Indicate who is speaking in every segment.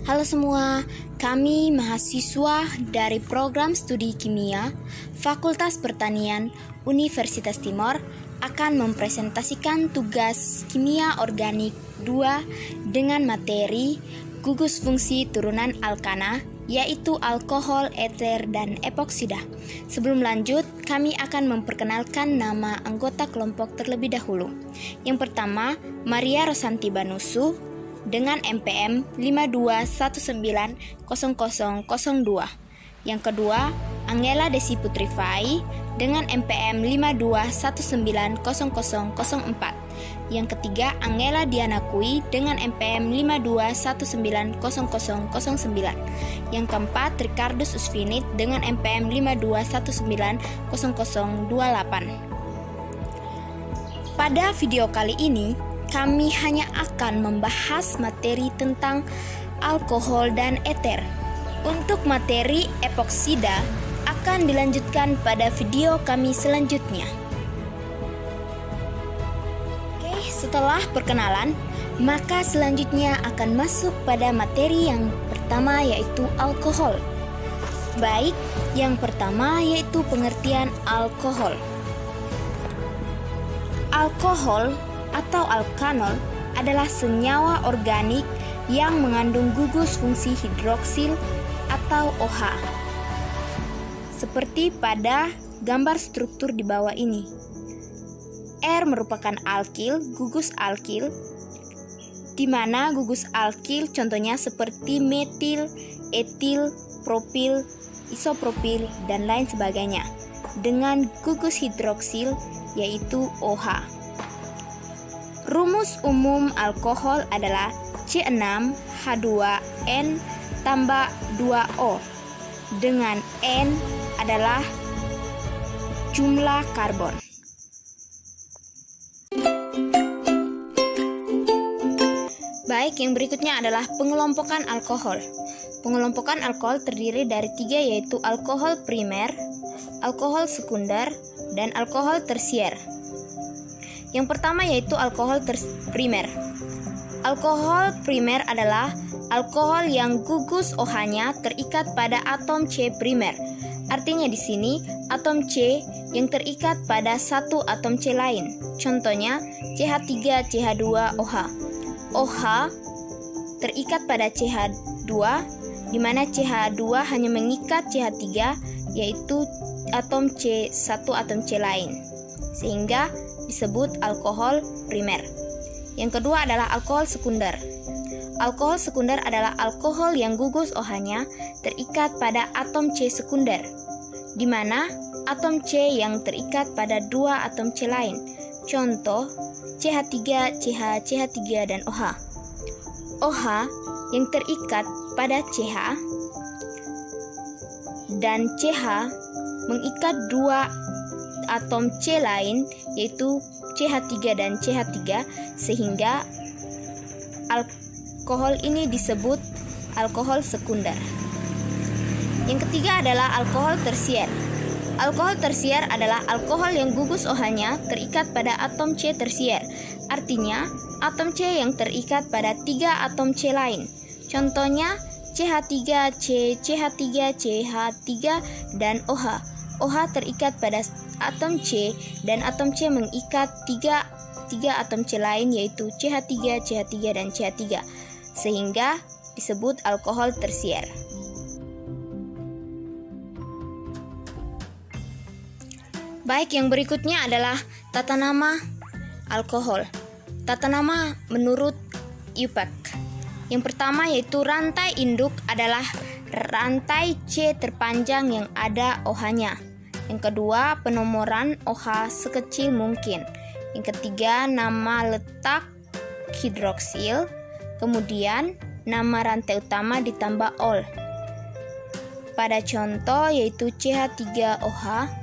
Speaker 1: Halo semua, kami mahasiswa dari program studi kimia Fakultas Pertanian Universitas Timor akan mempresentasikan tugas kimia organik 2 dengan materi gugus fungsi turunan alkana, yaitu alkohol, eter, dan epoksida. Sebelum lanjut, kami akan memperkenalkan nama anggota kelompok terlebih dahulu. Yang pertama, Maria Rosanti Banusu dengan MPM 52190002. Yang kedua, Angela Desi Putri Fai dengan MPM 52190004. Yang ketiga, Angela Diana Kui dengan MPM 52190009. Yang keempat, Ricardus Usfinit dengan MPM 52190028. Pada video kali ini, kami hanya akan membahas materi tentang alkohol dan eter. Untuk materi epoksida akan dilanjutkan pada video kami selanjutnya. Oke, setelah perkenalan, maka selanjutnya akan masuk pada materi yang pertama, yaitu alkohol. Baik, yang pertama yaitu pengertian alkohol. Alkohol atau alkanol adalah senyawa organik yang mengandung gugus fungsi hidroksil atau OH. Seperti pada gambar struktur di bawah ini. R merupakan alkil, gugus alkil, di mana gugus alkil contohnya seperti metil, etil, propil, isopropil, dan lain sebagainya. Dengan gugus hidroksil yaitu OH. Rumus umum alkohol adalah C6H2N tambah 2O, dengan N adalah jumlah karbon. Baik, yang berikutnya adalah pengelompokan alkohol. Pengelompokan alkohol terdiri dari 3, yaitu alkohol primer, alkohol sekunder, dan alkohol tersier. Yang pertama yaitu alkohol primer. Alkohol primer adalah alkohol yang gugus OH-nya terikat pada atom C primer. Artinya di sini atom C yang terikat pada satu atom C lain. Contohnya CH3, CH2OH. OH terikat pada CH2, di mana CH2 hanya mengikat CH3, yaitu atom C, satu atom C lain, sehingga disebut alkohol primer. Yang kedua adalah alkohol sekunder. Alkohol sekunder adalah alkohol yang gugus OH-nya terikat pada atom C sekunder, di mana atom C yang terikat pada 2 atom C lain. Contoh CH3, CH, CH3, dan OH. OH yang terikat pada CH dan CH mengikat 2 atom C lain, yaitu CH3 dan CH3, sehingga alkohol ini disebut alkohol sekunder. Yang ketiga adalah alkohol tersier. Alkohol tersier adalah alkohol yang gugus OH-nya terikat pada atom C tersier. Artinya, atom C yang terikat pada 3 atom C lain. Contohnya CH3, C, CH3, CH3, dan OH. OH terikat pada atom C dan atom C mengikat 3 atom C lain, yaitu CH3, CH3, dan CH3, sehingga disebut alkohol tersier. Baik, yang berikutnya adalah tata nama alkohol. Tata nama menurut IUPAC. Yang pertama yaitu rantai induk adalah rantai C terpanjang yang ada OH-nya. Yang kedua, penomoran OH sekecil mungkin. Yang ketiga, nama letak hidroksil. Kemudian, nama rantai utama ditambah ol. Pada contoh yaitu CH3OH,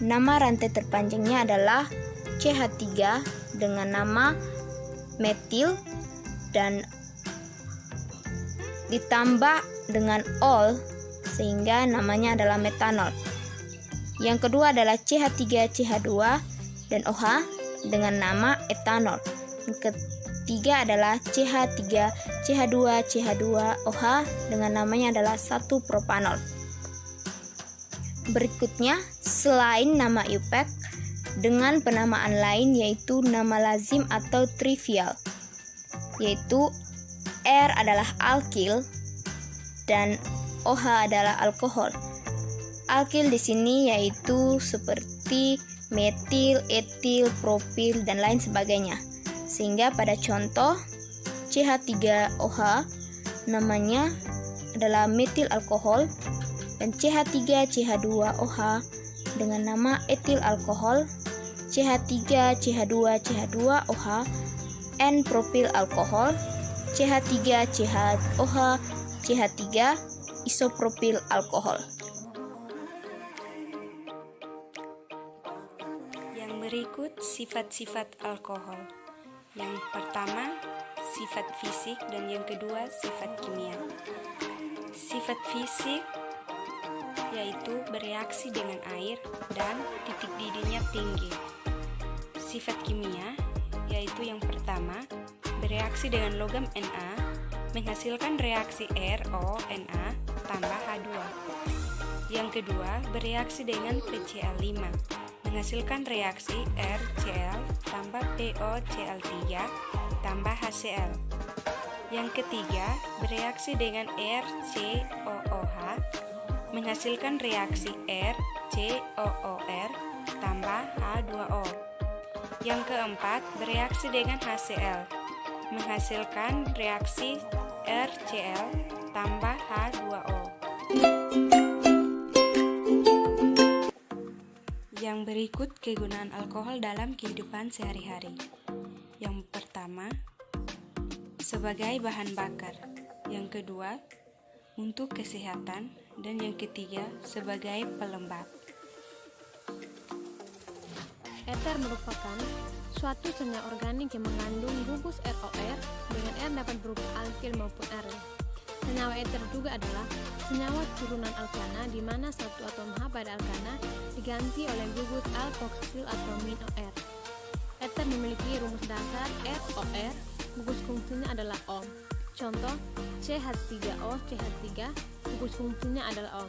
Speaker 1: nama rantai terpanjangnya adalah CH3 dengan nama metil dan ditambah dengan ol sehingga namanya adalah metanol. Yang kedua adalah CH3, CH2, dan OH dengan nama etanol. Yang ketiga adalah CH3, CH2CH2OH dengan namanya adalah 1-propanol. Berikutnya, selain nama IUPAC, dengan penamaan lain yaitu nama lazim atau trivial, yaitu R adalah alkil dan OH adalah alkohol. Alkil di sini yaitu seperti metil, etil, propil, dan lain sebagainya. Sehingga pada contoh CH3OH namanya adalah metil alkohol, dan CH3CH2OH dengan nama etil alkohol, CH3CH2CH2OH N-propil alkohol, CH3CHOH CH3 isopropil alkohol.
Speaker 2: Yang berikut sifat-sifat alkohol. Yang pertama, sifat fisik, dan yang kedua, sifat kimia. Sifat fisik yaitu bereaksi dengan air dan titik didihnya tinggi. Sifat kimia yaitu yang pertama, bereaksi dengan logam Na menghasilkan reaksi RONa tambah H2. Yang kedua, bereaksi dengan PCl5 menghasilkan reaksi RCl tambah POCl3 tambah HCl. Yang ketiga, bereaksi dengan RCOOH menghasilkan reaksi RCOOR tambah H2O. Yang keempat, bereaksi dengan HCl menghasilkan reaksi RCl tambah H2O. Yang berikut kegunaan alkohol dalam kehidupan sehari-hari. Yang pertama, sebagai bahan bakar. Yang kedua, untuk kesehatan. Dan yang ketiga, sebagai pelembab.
Speaker 3: Eter merupakan suatu senyawa organik yang mengandung gugus ROR dengan R dapat berupa alkil maupun Aren. Senyawa eter juga adalah senyawa turunan alkana di mana satu atom H pada alkana diganti oleh gugus alkoxil atau min OR. Eter memiliki rumus dasar ROR, gugus fungsinya adalah O. Contoh, CH3O CH3, gugus fungsinya adalah O.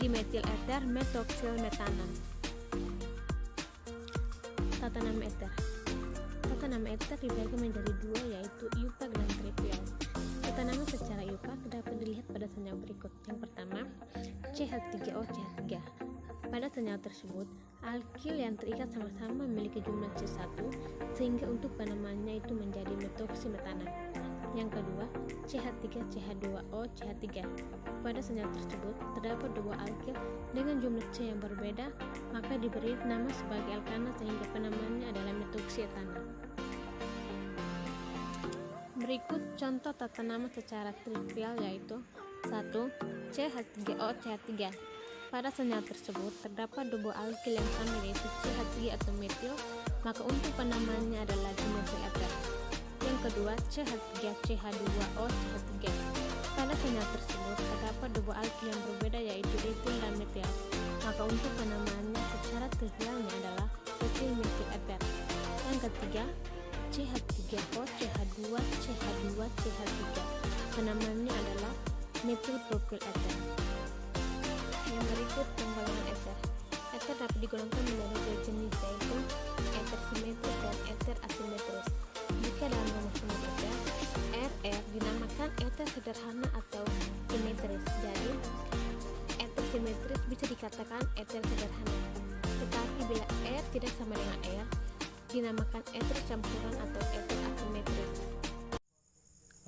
Speaker 3: Dimetil eter metoksil metanan. Tata nama eter. Tata nama eter dibagi menjadi dua, yaitu IUPAC dan trivial. Tata nama secara IUPAC dapat dilihat pada senyawa berikut. Yang pertama, CH3O CH3. Pada senyawa tersebut, alkil yang terikat sama-sama memiliki jumlah C1, sehingga untuk penamaannya itu menjadi metoksimetana. Yang kedua, CH3CH2O CH3. Pada senyawa tersebut terdapat dua alkil dengan jumlah C yang berbeda, maka diberi nama sebagai alkana sehingga penamaannya adalah metoksietana. Berikut contoh tata nama secara trivial, yaitu 1. CH3O CH3. Pada senyawa tersebut terdapat dua alkil yang sama, yaitu CH3 atau metil, maka untuk penamaannya adalah dimetil eter. Yang kedua, CH3CH2O CH3. Pada senyawa tersebut terdapat dua alkil yang berbeda, yaitu etil dan metil, maka untuk penamaannya secara trivialnya adalah etil metil eter. Yang ketiga, CH3O CH2 CH2 CH3. Penamaannya adalah metil propil eter. Yang berikut penggolongan eter. Eter dapat digolongkan menjadi dua jenis, yaitu eter simetris dan eter asimetris. Jika dalam rumus eter, RR dinamakan eter sederhana atau simetris. Jadi, eter simetris bisa dikatakan eter sederhana. Tetapi bila R tidak sama dengan R, dinamakan eter campuran atau eter asimetris.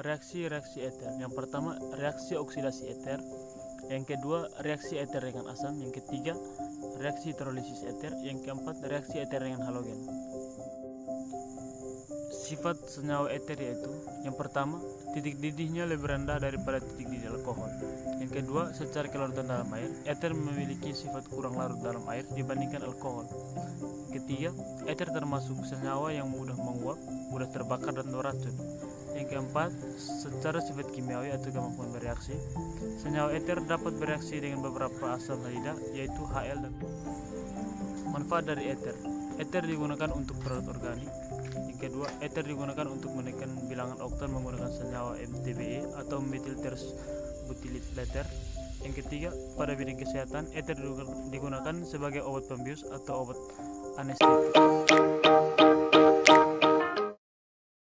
Speaker 4: Reaksi-reaksi eter. Yang pertama, reaksi oksidasi eter. Yang kedua, reaksi eter dengan asam. Yang ketiga, reaksi hidrolisis eter. Yang keempat, reaksi eter dengan halogen. Sifat senyawa eter yaitu, yang pertama, titik didihnya lebih rendah daripada titik didih alkohol. Yang kedua, secara kelarutan dalam air, eter memiliki sifat kurang larut dalam air dibandingkan alkohol. Ketiga, eter termasuk senyawa yang mudah menguap, mudah terbakar dan beracun. Yang keempat, secara sifat kimiawi atau kemampuan bereaksi, senyawa eter dapat bereaksi dengan beberapa asam halida, yaitu HL dan manfaat dari eter. Eter digunakan untuk produk organik, Yang kedua, eter digunakan untuk menekan bilangan oktan menggunakan senyawa MTBE atau methyl tersbutylater. Yang ketiga, pada bidang kesehatan, eter digunakan sebagai obat pembius atau obat anestetik.